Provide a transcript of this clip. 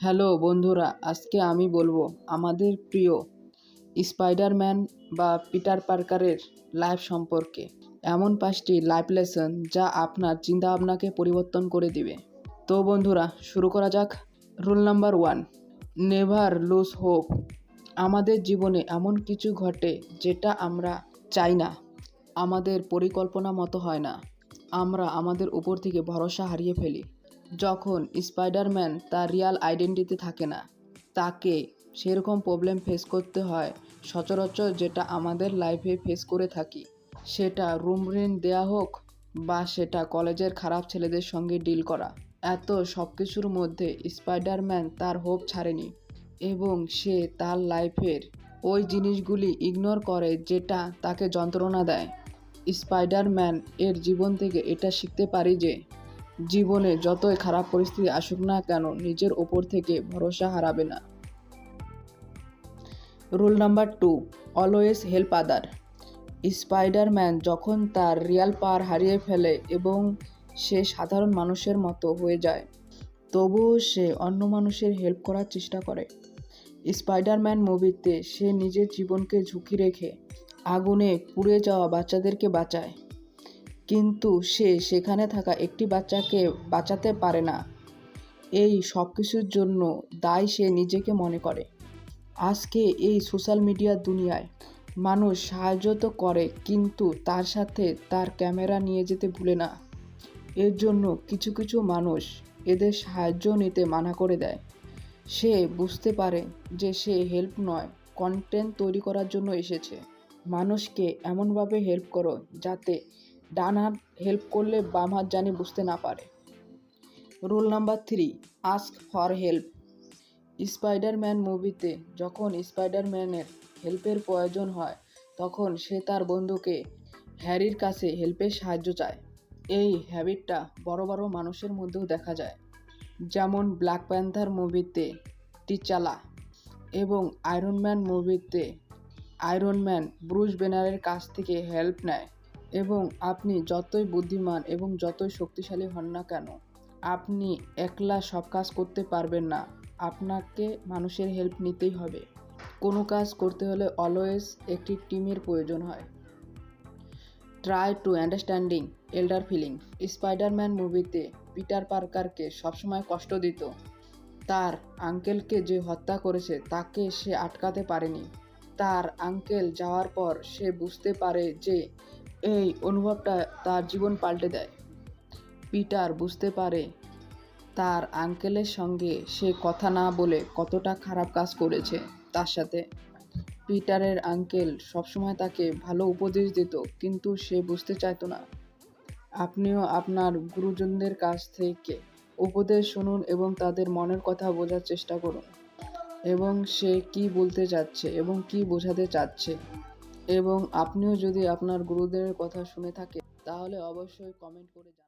Hello বন্ধুরা, আজকে আমি বলবো আমাদের প্রিয় স্পাইডারম্যান বা পিটার পার্কারের লাইফ সম্পর্কে। এমন 5টি লাইফ লেসন যা আপনার চিন্তাভাবনাকে পরিবর্তন করে দিবে। তো বন্ধুরা, শুরু করা যাক। Rule number 1, never lose hope. আমাদের জীবনে এমন কিছু ঘটে যেটা আমরা চাই না, আমাদের পরিকল্পনা মতো হয় না। আমরা আমাদের উপর থেকে ভরসা হারিয়ে ফেলি। যখন স্পাইডারম্যান তার রিয়াল আইডেন্টিটি থাকে না, তাকে সেরকম প্রবলেম ফেস করতে হয় সচরাচর যেটা আমাদের লাইফে ফেস করে থাকি। সেটা রুম রেন্ট দেওয়া হোক বা সেটা কলেজের খারাপ ছেলেদের সঙ্গে ডিল করা। এত সব কিছুর মধ্যে স্পাইডারম্যান তার হোপ ছাড়েনি এবং সে তার লাইফের ওই জিনিসগুলি ইগনোর করে যেটা তাকে যন্ত্রণা দেয়। স্পাইডারম্যান এর জীবন থেকে এটা শিখতে পারি যে জীবনে যতই খারাপ পরিস্থিতি আসুক না কেন, নিজের ওপর থেকে ভরসা হারাবে না। রুল নাম্বার 2, অলওয়েজ হেল্প আদার। স্পাইডারম্যান যখন তার রিয়াল পাওয়ার হারিয়ে ফেলে এবং সে সাধারণ মানুষের মতো হয়ে যায়, তবুও সে অন্য মানুষের হেল্প করার চেষ্টা করে। স্পাইডারম্যান মুভিতে সে নিজের জীবনকে ঝুঁকি রেখে আগুনে পুড়ে যাওয়া বাচ্চাদেরকে বাঁচায়, কিন্তু সে সেখানে থাকা একটি বাচ্চাকে বাঁচাতে পারে না। এই সব কিছুর জন্য দায় সে নিজেকে মনে করে। আজকে এই সোশ্যাল মিডিয়ার দুনিয়ায় মানুষ সাহায্য তো করে, কিন্তু তার সাথে তার ক্যামেরা নিয়ে যেতে ভুলে না। এর জন্য কিছু কিছু মানুষ এদের সাহায্য নিতে মানা করে দেয়। সে বুঝতে পারে যে সে হেল্প নয়, কন্টেন্ট তৈরি করার জন্য এসেছে। মানুষকে এমনভাবে হেল্প করো যাতে ডান হাত হেল্প করলে বাম হাত জানি বুঝতে না পারে। Rule number 3, ask for help. Spiderman মুভিতে যখন স্পাইডারম্যানের হেল্পের প্রয়োজন হয়, তখন সে তার বন্ধুকে হ্যারির কাছে হেল্পের সাহায্য চায়। এই হ্যাবিটটা বড় বড় মানুষের মধ্যেও দেখা যায়, যেমন ব্ল্যাক প্যান্থার মুভিতে টিচালা এবং আয়রন ম্যান মুভিতে আয়রন ম্যান ব্রুস ব্যানারের কাছ থেকে হেল্প নেয়। এবং আপনি যতই বুদ্ধিমান এবং যতই শক্তিশালী হন না কেন, আপনি একলা সব কাজ করতে পারবেন না। আপনাকে মানুষের হেল্প নিতেই হবে। কোনো কাজ করতে হলে অলওয়েজ একটি টিমের প্রয়োজন হয়। Try to understanding elder feeling. Spiderman মুভিতে পিটার পার্কারকে সবসময় কষ্ট দিত। তার আঙ্কেলকে যে হত্যা করেছে তাকে সে আটকাতে পারেনি। তার আঙ্কেল যাওয়ার পর সে বুঝতে পারে যে এই অনুভবটা তার জীবন পাল্টে দেয়। পিটার বুঝতে পারে তার আঙ্কেলের সঙ্গে সে কথা না বলে কতটা খারাপ কাজ করেছে তার সাথে। পিটারের আঙ্কেল সবসময় তাকে ভালো উপদেশ দিত, কিন্তু সে বুঝতে চাইতো না। আপনিও আপনার গুরুজনদের কাছ থেকে উপদেশ শুনুন এবং তাদের মনের কথা বোঝার চেষ্টা করুন, এবং সে কি বলতে চাচ্ছে এবং কি বোঝাতে চাচ্ছে। এবং আপনিও যদি আপনার গুরুদেবের কথা শুনে থাকেন, তাহলে অবশ্যই কমেন্ট করে জানান।